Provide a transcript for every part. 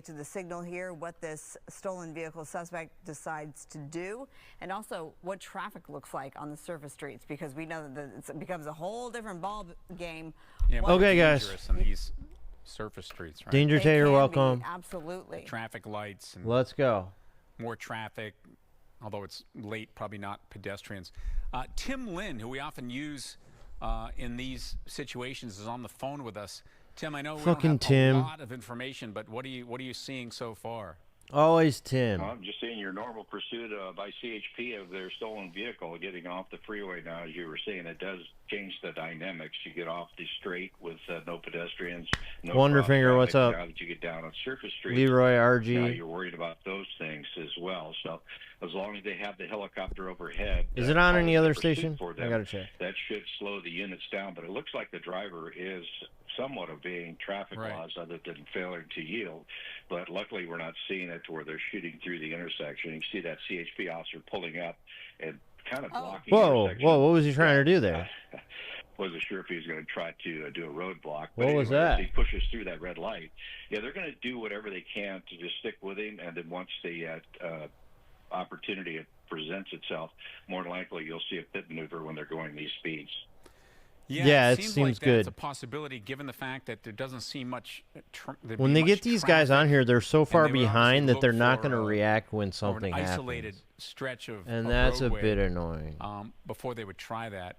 to the signal here, what this stolen vehicle suspect decides to do, and also what traffic looks like on the surface streets, because we know that it becomes a whole different ball game. Yeah, okay, guys. on these surface streets, right? Danger Tater, welcome. Absolutely. Traffic lights. And Let's go. more traffic, although it's late, probably not pedestrians. Tim Lynn, who we often use in these situations, is on the phone with us. Tim, I know we don't have a lot of information, but what are you seeing so far? Always Tim. I'm just seeing your normal pursuit by CHP of their stolen vehicle getting off the freeway now. As you were saying, it does change the dynamics. You get off the straight with no pedestrians, no Wonderfinger, what's up? Now that you get down on surface street, Leroy RG. now you're worried about those things as well. So as long as they have the helicopter overhead, Is it on any other pursuit station? for them, I gotta check. that should slow the units down. But it looks like the driver is somewhat obeying traffic laws other than failing to yield. But luckily we're not seeing it to where they're shooting through the intersection. You see that CHP officer pulling up and kind of blocking the intersection. Whoa, what was he trying to do there? Wasn't sure if he was going to try to do a roadblock. What was that? He pushes through that red light. Yeah, they're going to do whatever they can to just stick with him, and then once the opportunity presents itself, more than likely you'll see a pit maneuver when they're going these speeds. Yeah, it seems seems like good. That's a possibility, given the fact that there doesn't seem much. When they get these guys on here, they're so far they would behind that obviously they're look not for, going to react when or something an isolated happens. stretch of And that's roadway, a bit annoying. Before they would try that.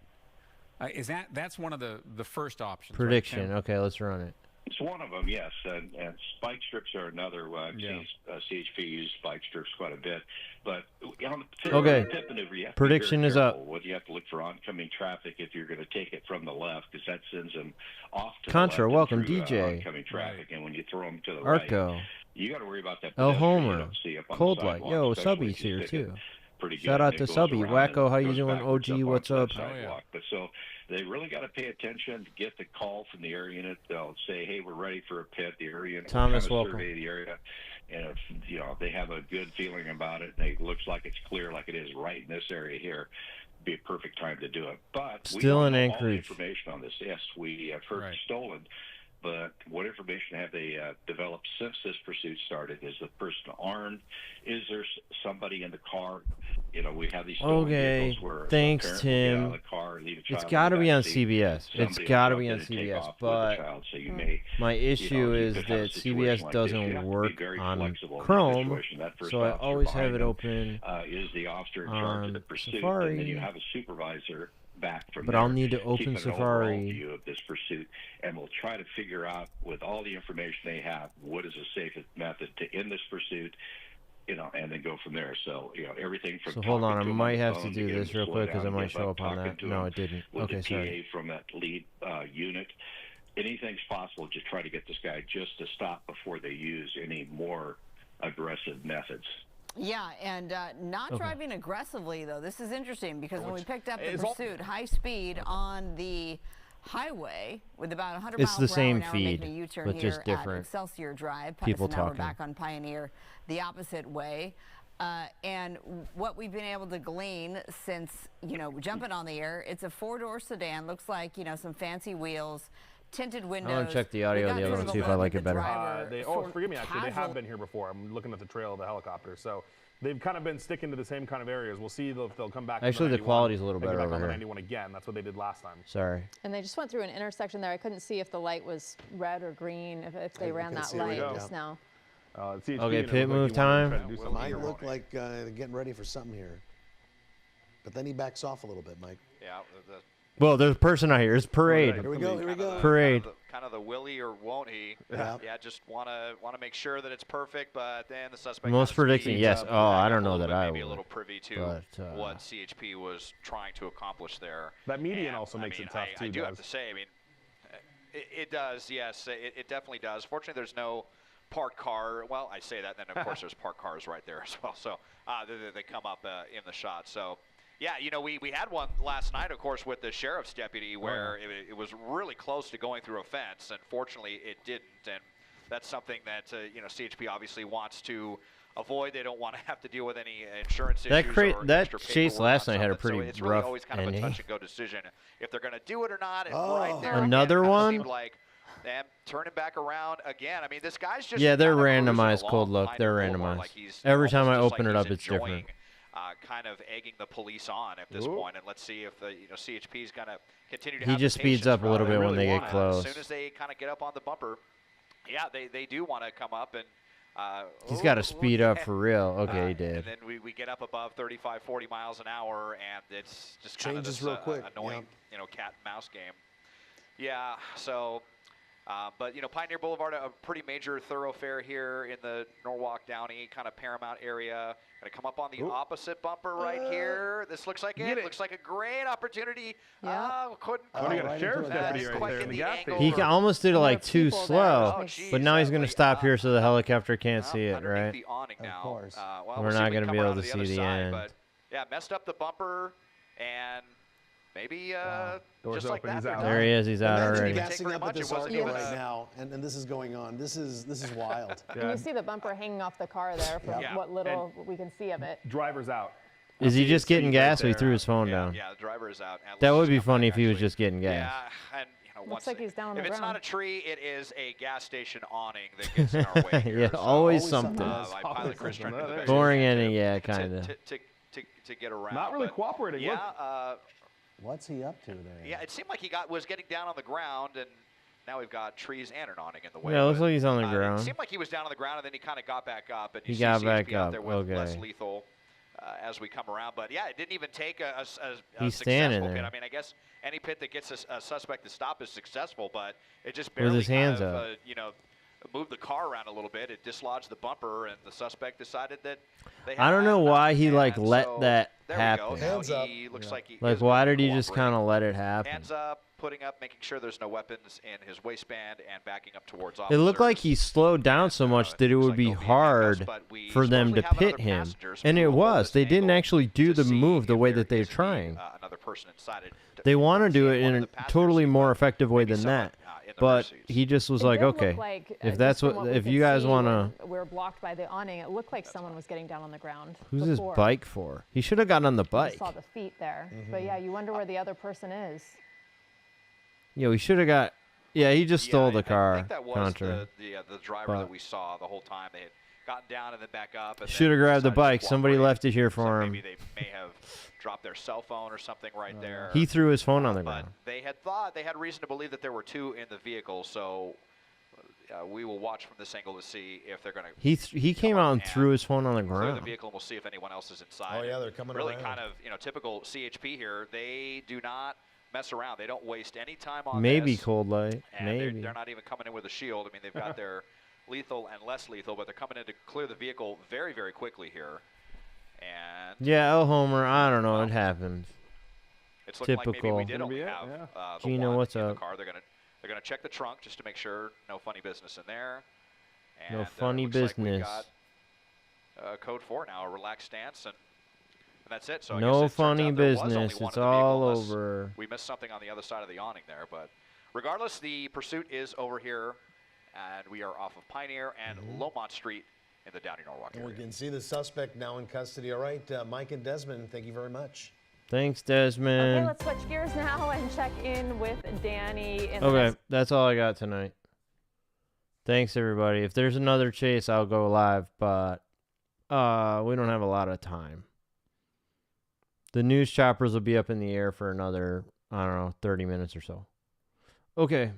That's one of the first options? Prediction. Right, Tim? Okay, let's run it. It's one of them, yes, and spike strips are another. CHP uses spike strips quite a bit, but on the pit maneuver, you have to Prediction be very is up. careful. You have to look for oncoming traffic if you're going to take it from the left, because that sends them off to Contra, the left welcome, and through, DJ. oncoming traffic, and when you throw them to the Arco. right, you got to worry about that. El pedestrian you Homer. don't see up on Cold the Light. sidewalk, Yo, especially Subby's if you here stick it too. pretty good, Shout out and to it goes Subby. around Wacko, and how you goes doing? backwards OG, up what's onto up? the sidewalk. But so they really got to pay attention to get the call from the area unit. They'll say, "Hey, we're ready for a pit." The area unit will Thomas, kind of welcome. survey the area, and if they have a good feeling about it, and it looks like it's clear, like it is right in this area here, be a perfect time to do it. But we Still don't in know all the Anchorage. information on this. Yes, we have heard stolen. But what information have they developed since this pursuit started? Is the person armed? Is there somebody in the car? We have these stolen vehicles where thanks, a parent will get out Tim. of the car and leave a child It's got to in the be on back seat. CBS. It's Somebody got to will be jump on in and take CBS. off with the But child. So you may, my issue you is could have a that situation CBS like this. You doesn't have to be work very on flexible in this Chrome, situation. That first so I officer always have behind it them, open is the officer in charge of the pursuit, Safari. and then you have a supervisor back from But there, I'll need to open keeping an Safari. overall view of this pursuit, and we'll try to figure out with all the information they have what is the safest method to end this pursuit, and then go from there. So everything from So hold on, I talking to 'em might the have phone to do get 'em this real slow quick because down, it might give show up up on talking that. to No, 'em it didn't. with Okay, the sorry. TA from that lead unit. Anything's possible to try to get this guy just to stop before they use any more aggressive methods. Yeah, and not driving aggressively, though. This is interesting because when we picked up the pursuit, high speed on the highway with about 100 It's miles the per same hour. Now we're making feed, a U-turn but here just at different Excelsior Drive. people so now we're talking. back on Pioneer the opposite way. And what we've been able to glean since, jumping on the air, it's a four-door sedan. Looks like, some fancy wheels, tinted windows. I want to check the audio of the other one, see if I like it better. Forgive me, actually, they have been here before. I'm looking at the trail of the helicopter. So they've kind of been sticking to the same kind of areas. We'll see if they'll come back. Actually, the quality's a little and get better back over on the here. 91 again. That's what they did last time. Sorry. And they just went through an intersection there. I couldn't see if the light was red or green, if they ran that light just now. Okay, pit move time. It might look like they're getting ready for something here. But then he backs off a little bit, Mike. Yeah. Well, there's a person out here. It's parade. Here we go. Here we go. Parade. Kind of the willy or won't he? Yeah. Just want to make sure that it's perfect, but then the suspect. Most kind of predicting, speeds yes. up, Oh, back I up don't know little that bit, I maybe a would, little privy to but, what CHP was trying to accomplish there. That median And, also makes it tough too. I do have to say, it does. Yes, it definitely does. Fortunately, there's no parked car. Well, I say that, and then of course there's parked cars right there as well. So they come up in the shot. So. Yeah, we had one last night, of course, with the sheriff's deputy where it was really close to going through a fence, and fortunately it didn't. And that's something that, CHP obviously wants to avoid. They don't want to have to deal with any insurance issues. That chase last night had a pretty it's really rough always kind of a ending. touch-and-go decision if they're going to do it or not. And Oh. right there, Another again, it one? seemed like And turning back around again. I mean, this guy's just Yeah, they're kinda cruising randomized along cold look. behind They're the Boulevard, randomized. like he's Every time I almost just open like it up, he's it's different. enjoying, kind of egging the police on at this point, and let's see if the CHP is going to continue to. He have just the speeds patience up a little rather bit than when they really get want it. close. As soon as they kind of get up on the bumper, yeah, they do want to come up and. He's got to speed up for real. Okay, he did. And then we get up above 35, 40 miles an hour, and it's just kind of Changes this real quick, annoying, cat and mouse game. Yeah, so. But, Pioneer Boulevard, a pretty major thoroughfare here in the Norwalk Downey kind of Paramount area. Going to come up on the opposite bumper right here. This looks like it. Looks like a great opportunity. Yeah. Couldn't Oh, you got a sheriff's deputy right there in the gas station. He almost did it like too people slow, there. Oh, geez, but now he's going to stop here so the helicopter well, can't see it, underneath right? the awning now. Of course. Well, We're we'll see not if we gonna come be able around to the see other the side, end. But, yeah, messed up the bumper, and maybe Doors just like open, that. he's they're out. done. There he is. He's out Imagine already. Take gassing very up at much. It this wasn't ARCO even right a- now, and this is going on. This is wild. And you see the bumper hanging off the car there from Yeah. what little we can see of it. Driver's out. Is he just getting right gas? Or he there. threw his phone Yeah, down. yeah, the driver is out. And That let's would just be come funny back, if he was actually. just getting gas. Yeah, and Looks once like he's down on if the it's not ground. a tree, it is a gas station awning that gets in our way here. Yeah, so, always Always something. something. I pilot Chris trying to do the best Boring he can ending, to- yeah, to- kind of. to get around. Not really but cooperating. Yeah, Look. What's he up to there? yeah. It seemed like he was getting down on the ground, and now we've got trees and an awning in the way. Yeah, it looks but, like he's on the It ground. seemed like he was down on the ground, and then he kind of got back up, and you He see got CHP back out up, there with less okay. lethal. As we come around, but yeah, it didn't even take a He's standing successful pit. there. I mean, I guess any pit that gets a suspect to stop is successful, but it just With barely his hands kind of, up. moved the car around a little bit. It dislodged the bumper, and the suspect decided that they had I don't know enough, why he like and let so that there happen. We go. Now Hands up. he looks like he Like, is why gonna did he just cooperate. kind of let it happen? Hands up, putting up, making sure there's no weapons in his waistband, and backing up towards It officers. looked like he slowed down so much that it looks would like be there'll be a hard handcuffs, but we for them to supposedly have pit another him. passenger, so And we it will hold was. this They didn't angle actually do to the see move the if way there that they're is indeed, trying. Another person inside it. They want to See do if it one in of a the passengers totally seat, more but effective way maybe than someone, that. in the But rear seats. he just was It like, did look okay, like, if just that's from what, we if could you guys see want to, when we're blocked by the awning, it looked like someone was getting down on the ground. who's his before. bike for? He should have gotten on the You bike. saw the feet there, but yeah, you wonder where the other person is. Yo, he should have got. Yeah, he just stole the I car. think that was Contra. the driver But- that we saw the whole time. They had gotten down and then back up. and Should have then grabbed the decided to bike. Somebody cooperate. left it here So for him. Maybe they may have dropped their cell phone or something right there. He threw his phone on the But ground. they had reason to believe that there were two in the vehicle. So we will watch from this angle to see if they're going to. He came out and threw his phone on the Clear the ground. vehicle, and we'll see if anyone else is inside. Oh, yeah, they're coming really around. kind of typical CHP here. They do not mess around. They don't waste any time on Maybe this. cold light. And Maybe. they're not even coming in with a shield. I mean, they've got their lethal and less lethal, but they're coming in to clear the vehicle very, very quickly here. And Yeah, El Homer. I don't know. It happened. it's looking typical. like maybe we did Gonna only be it, have yeah. the Gino, one what's in up? the car. They're gonna check the trunk just to make sure no funny business in there. And, No funny looks like we business. got code 4 now, a relaxed stance, and that's it. So I No guess it turns funny out there was only business. one It's in the vehicle, all unless over. we missed something on the other side of the awning there, but regardless, the pursuit is over here, and we are off of Pioneer and Lomont Street in the Downey Norwalk And we area. can see the suspect now in custody. All right, Mike and Desmond, thank you very much. Thanks, Okay, Desmond. let's switch gears now and check in with Danny. In the Okay, next that's all I got tonight. Thanks, everybody. If there's another chase, I'll go live, but we don't have a lot of time. The news choppers will be up in the air for another, I don't know, 30 minutes or so. Okay.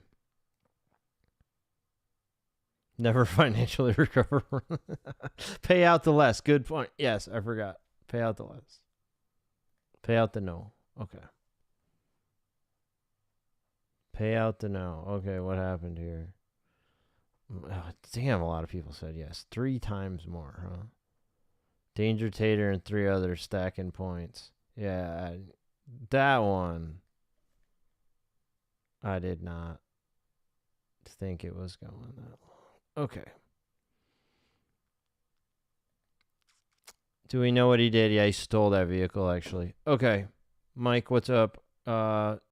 Never financially recover. Pay out the less. Good point. Yes, I forgot. Pay out the less. Pay out the no. Okay. Pay out the no. Okay, what happened here? Oh, damn, a lot of people said yes. 3 times more, huh? Danger Tater and 3 others stacking points. Yeah, that one. I did not think it was going that long. Okay. Do we know what he did? Yeah, he stole that vehicle, actually. Okay. Mike, what's up?